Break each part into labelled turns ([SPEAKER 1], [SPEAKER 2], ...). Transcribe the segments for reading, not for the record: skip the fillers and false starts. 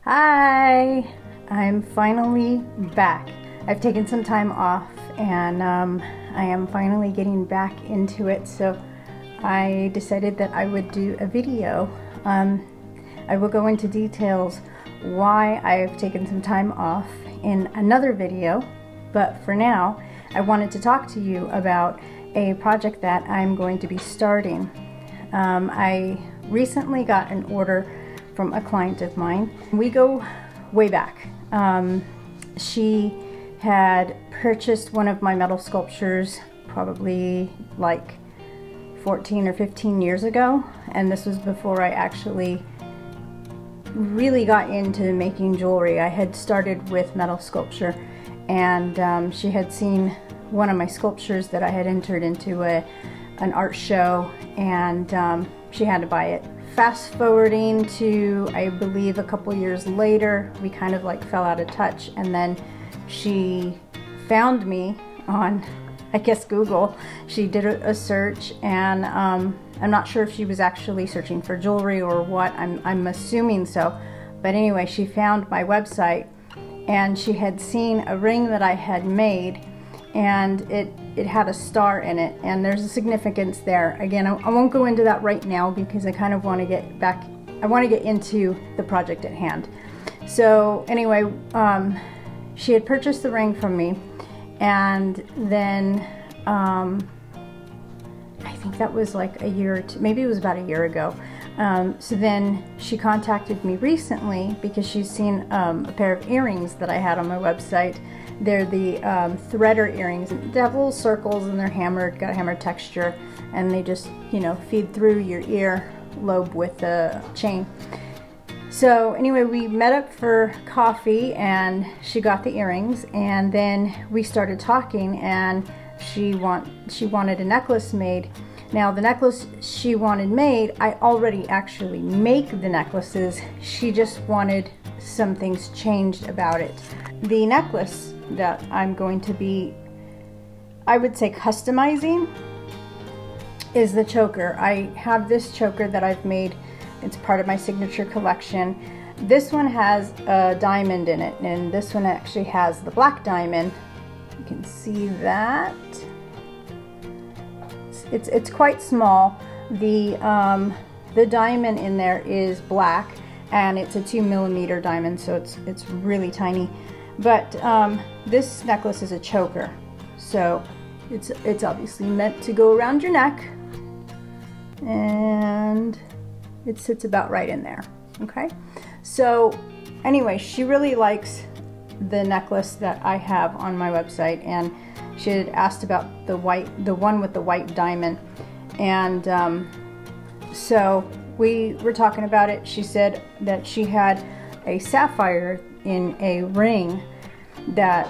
[SPEAKER 1] Hi! I'm finally back. I've taken some time off and I am finally getting back into it, so I decided that I would do a video. I will go into details why I've taken some time off in another video, but for now I wanted to talk to you about a project that I'm going to be starting. I recently got an order from a client of mine. We go way back. She had purchased one of my metal sculptures probably like 14 or 15 years ago, and this was before I actually really got into making jewelry. I had started with metal sculpture, and she had seen one of my sculptures that I had entered into an art show, and she had to buy it. Fast forwarding to, I believe, a couple years later, we kind of like fell out of touch, and then she found me on, I guess, Google. She did a search, and I'm not sure if she was actually searching for jewelry or what. I'm assuming so, but anyway, she found my website, and she had seen a ring that I had made, and it had a star in it, and there's a significance there. Again, I won't go into that right now because I kind of want to get back, I want to get into the project at hand. So anyway, she had purchased the ring from me, and then I think that was like a year or two, maybe it was about a year ago. So then she contacted me recently because she's seen a pair of earrings that I had on my website. They're the threader earrings. They have little circles and they're hammered, got a hammered texture, and they just, you know, feed through your ear lobe with the chain. So anyway, we met up for coffee and she got the earrings, and then we started talking, and she wanted a necklace made. Now the necklace she wanted made, I already actually make the necklaces. She just wanted some things changed about it. The necklace that I'm going to be, I would say, customizing is the choker. I have this choker that I've made. It's part of my signature collection. This one has a diamond in it, and this one actually has the black diamond. You can see that. It's quite small. The diamond in there is black, and it's a 2mm diamond, so it's really tiny. But this necklace is a choker, so it's obviously meant to go around your neck, and it sits about right in there. Okay, so anyway, she really likes the necklace that I have on my website, and she had asked about the one with the white diamond, and so we were talking about it. She said that she had a sapphire in a ring that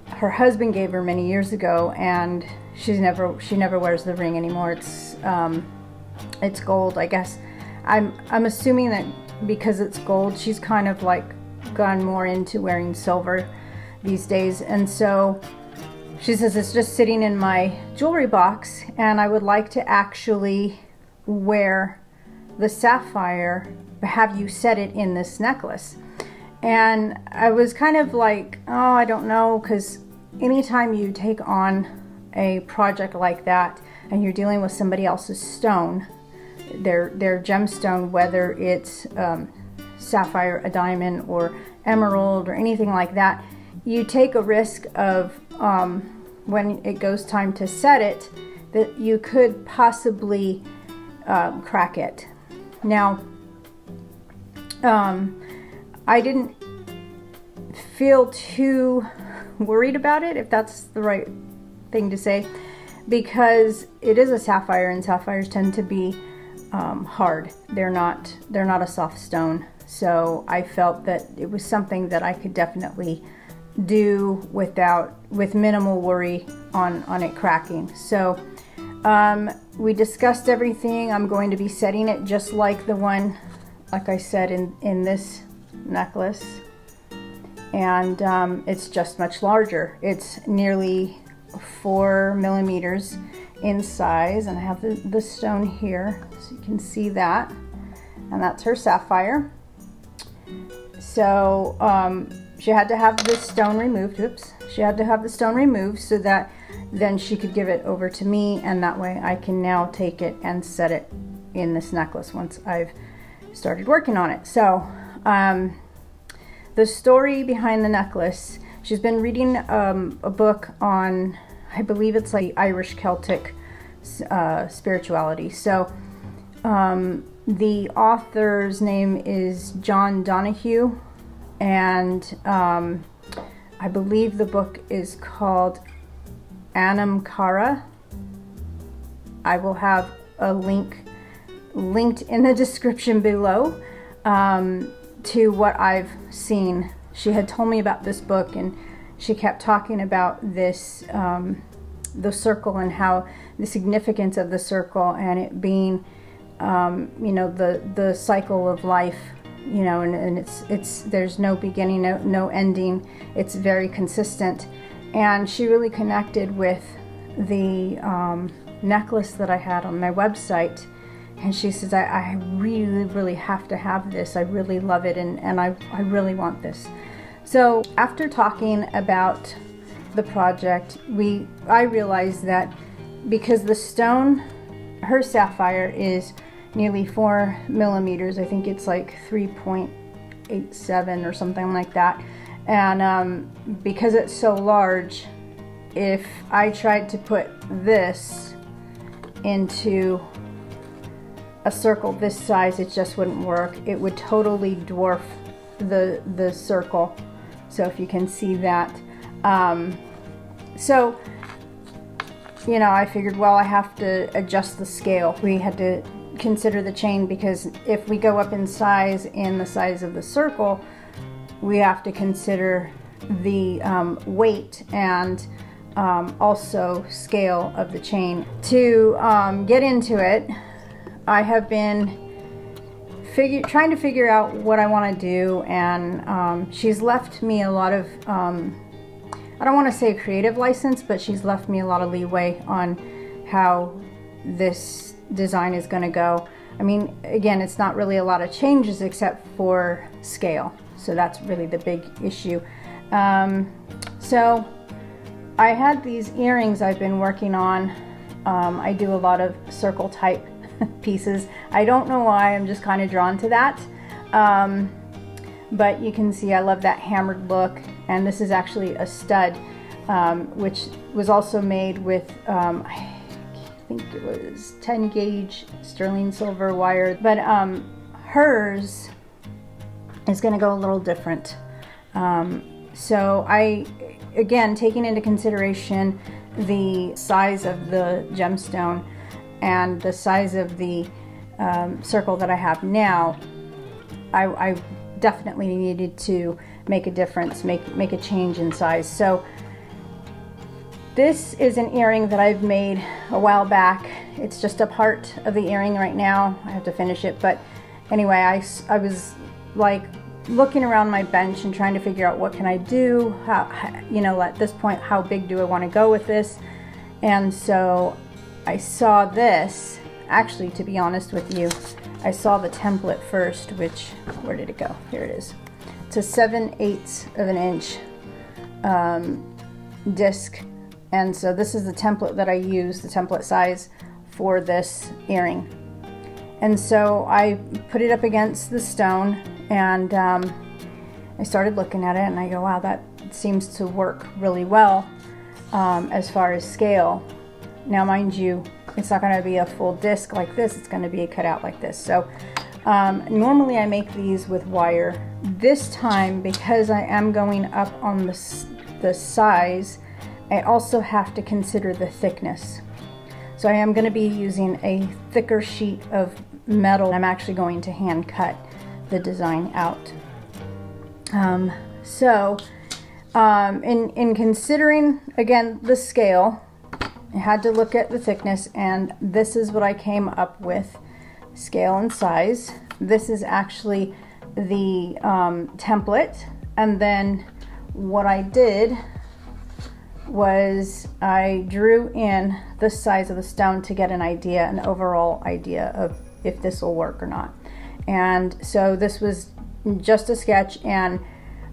[SPEAKER 1] her husband gave her many years ago, and she never wears the ring anymore. It's gold, I guess. I'm assuming that because it's gold, she's kind of like gone more into wearing silver these days, and so she says it's just sitting in my jewelry box, and I would like to actually wear the sapphire, have you set it in this necklace. And I was kind of like, oh, I don't know, because anytime you take on a project like that and you're dealing with somebody else's stone, their gemstone, whether it's sapphire, a diamond, or emerald, or anything like that, you take a risk of when it goes time to set it, that you could possibly crack it. Now, I didn't feel too worried about it, if that's the right thing to say, because it is a sapphire, and sapphires tend to be hard. They're not a soft stone. So I felt that it was something that I could definitely do with minimal worry on it cracking. So we discussed everything. I'm going to be setting it just like the one, like I said, in this necklace, and it's just much larger. It's nearly 4mm in size, and I have the stone here so you can see that, and that's her sapphire. so she had to have the stone removed. Oops. She had to have the stone removed so that then she could give it over to me, and that way I can now take it and set it in this necklace once I've started working on it. So the story behind the necklace, she's been reading a book on, I believe it's like Irish Celtic spirituality. So the author's name is John Donahue, and I believe the book is called Anam Cara. I will have a link linked in the description below to what I've seen. She had told me about this book, and she kept talking about this, the circle, and how the significance of the circle, and it being, you know, the cycle of life, you know, and it's there's no beginning, no ending. It's very consistent. And she really connected with the necklace that I had on my website, and she says, I really have to have this. I really love it, and I really want this. So after talking about the project, I realized that because the stone, her sapphire, is nearly 4 millimeters, I think it's like 3.87 or something like that, and because it's so large, if I tried to put this into a circle this size, it just wouldn't work. It would totally dwarf the circle. So if you can see that, so you know, I figured, well, I have to adjust the scale. We had to consider the chain, because if we go up in size in the size of the circle, we have to consider the weight and also scale of the chain. To get into it, I have been trying to figure out what I want to do, and she's left me a lot of, I don't want to say creative license, but she's left me a lot of leeway on how this design is going to go. I mean, again, it's not really a lot of changes except for scale, so that's really the big issue. So I had these earrings I've been working on. I do a lot of circle type pieces. I don't know why, I'm just kind of drawn to that. But you can see I love that hammered look, and this is actually a stud, which was also made with I think it was 10 gauge sterling silver wire, but hers is going to go a little different. So again, taking into consideration the size of the gemstone and the size of the circle that I have now, I definitely needed to make a difference, make a change in size. So this is an earring that I've made a while back. It's just a part of the earring right now. I have to finish it, but anyway, I was like looking around my bench and trying to figure out what can I do, how, you know, at this point, how big do I want to go with this? And so I saw this. Actually, to be honest with you, I saw the template first, which, where did it go? Here it is. It's a 7/8 of an inch disc, and so this is the template that I use, the template size for this earring. And so I put it up against the stone, and I started looking at it, and I go, wow, that seems to work really well as far as scale. Now, mind you, it's not going to be a full disc like this, it's going to be a cutout like this. So normally I make these with wire. This time, because I am going up on the size, I also have to consider the thickness. So I am going to be using a thicker sheet of metal. I'm actually going to hand cut the design out. In considering, again, the scale, I had to look at the thickness, and this is what I came up with, scale and size. This is actually the template, and then what I did was I drew in the size of the stone to get an overall idea of if this will work or not. And so this was just a sketch, and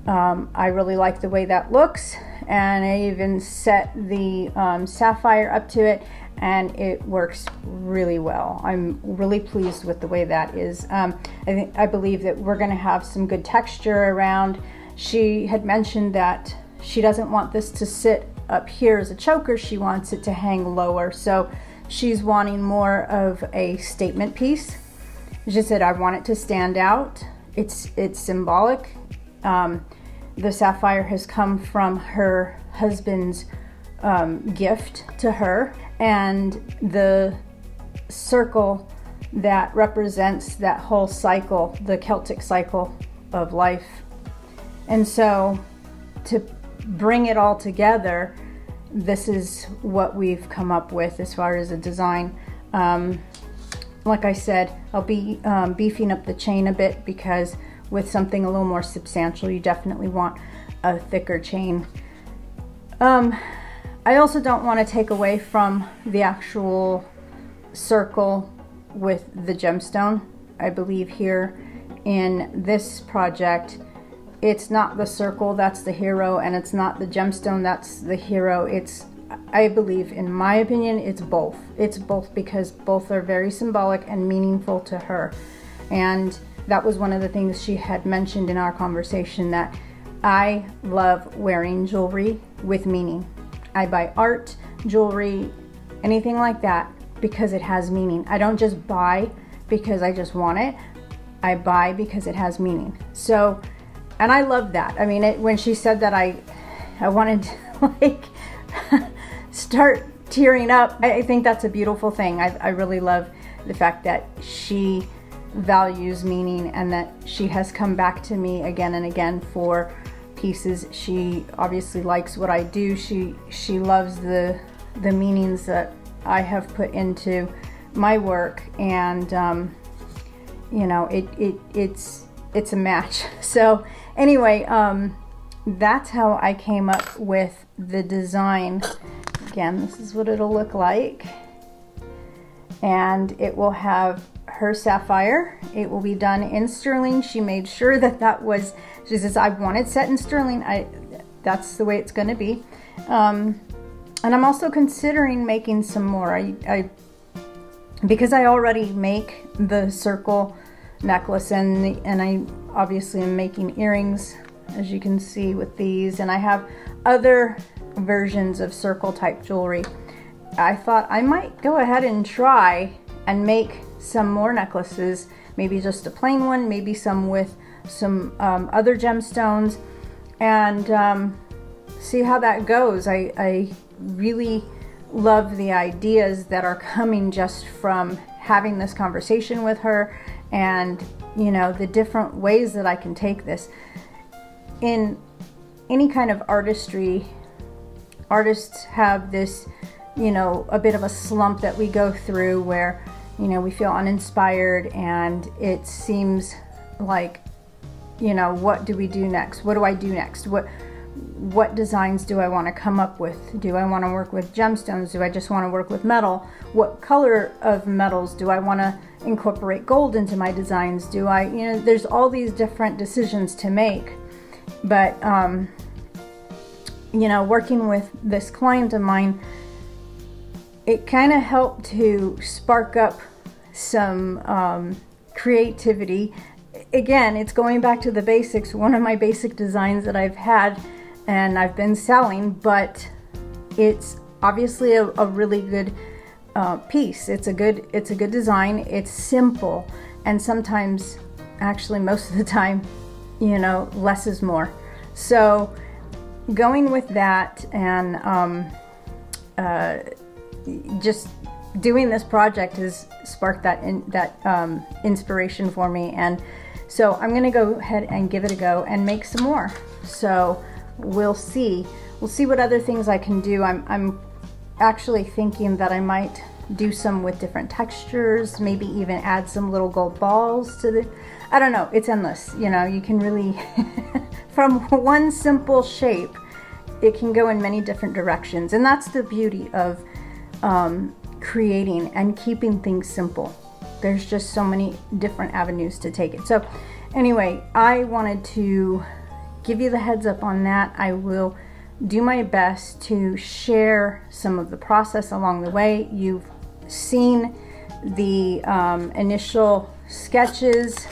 [SPEAKER 1] I really like the way that looks. And I even set the sapphire up to it, and it works really well. I'm really pleased with the way that is. I believe that we're going to have some good texture around. She had mentioned that she doesn't want this to sit up here as a choker. She wants it to hang lower. So she's wanting more of a statement piece. She said, I want it to stand out. It's symbolic. The sapphire has come from her husband's gift to her, and the circle that represents that whole cycle, the Celtic cycle of life. And so to bring it all together, this is what we've come up with as far as a design. Like I said, I'll be beefing up the chain a bit, because with something a little more substantial, you definitely want a thicker chain. I also don't want to take away from the actual circle with the gemstone. I believe here in this project, it's not the circle that's the hero, and it's not the gemstone that's the hero. I believe, in my opinion, it's both. It's both, because both are very symbolic and meaningful to her. And that was one of the things she had mentioned in our conversation, that I love wearing jewelry with meaning. I buy art, jewelry, anything like that, because it has meaning. I don't just buy because I just want it. I buy because it has meaning. So, and I love that. I mean, when she said that, I wanted to like start tearing up. I think that's a beautiful thing. I really love the fact that she values meaning, and that she has come back to me again and again for pieces. She obviously likes what I do. She loves the meanings that I have put into my work, and you know, it's a match. So anyway, that's how I came up with the design. Again, this is what it'll look like, and it will have her sapphire. It will be done in sterling. She made sure that was, she says, I want it set in sterling. That's the way it's going to be. And I'm also considering making some more. Because I already make the circle necklace, and I obviously am making earrings, as you can see with these, and I have other versions of circle type jewelry. I thought I might go ahead and try and make some more necklaces, maybe just a plain one, maybe some with some other gemstones, and see how that goes. I really love the ideas that are coming just from having this conversation with her, and you know, the different ways that I can take this. In any kind of artistry, artists have this, you know, a bit of a slump that we go through where, you know, we feel uninspired, and it seems like, you know, what do we do next? What do I do next? What designs do I want to come up with? Do I want to work with gemstones? Do I just want to work with metal? What color of metals do I want to incorporate gold into my designs? Do I, you know, there's all these different decisions to make. But, you know, working with this client of mine, it kind of helped to spark up some creativity. Again, it's going back to the basics. One of my basic designs that I've had and I've been selling, but it's obviously a really good piece. It's a good design. It's simple, and sometimes, actually most of the time, you know, less is more. So going with that, and just doing this project has sparked that inspiration for me, and so I'm gonna go ahead and give it a go and make some more. So we'll see what other things I can do. I'm actually thinking that I might do some with different textures, maybe even add some little gold balls to the, I don't know, it's endless. You know, you can really from one simple shape, it can go in many different directions, and that's the beauty of creating and keeping things simple. there's just so many different avenues to take it. So anyway, I wanted to give you the heads up on that. I will do my best to share some of the process along the way. You've seen the initial sketches,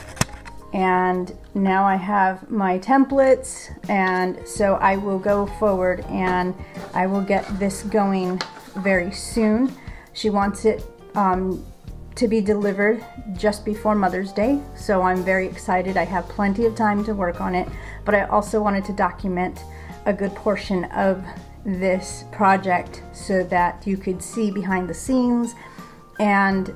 [SPEAKER 1] and now I have my templates, and so I will go forward and I will get this going very soon. She wants it to be delivered just before Mother's Day, so I'm very excited. I have plenty of time to work on it, but I also wanted to document a good portion of this project so that you could see behind the scenes and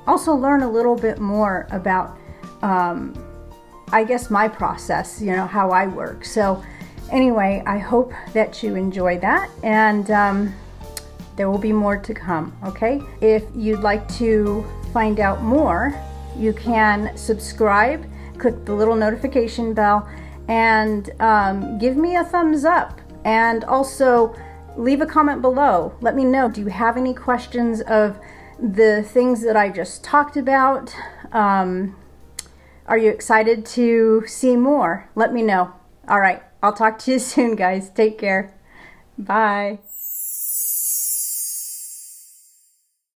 [SPEAKER 1] also learn a little bit more about I guess my process, you know, how I work. So anyway, I hope that you enjoy that, and there will be more to come, okay? If you'd like to find out more, you can subscribe, click the little notification bell, and give me a thumbs up, and also leave a comment below. Let me know, do you have any questions of the things that I just talked about? Are you excited to see more? Let me know. All right, I'll talk to you soon, guys. Take care. Bye.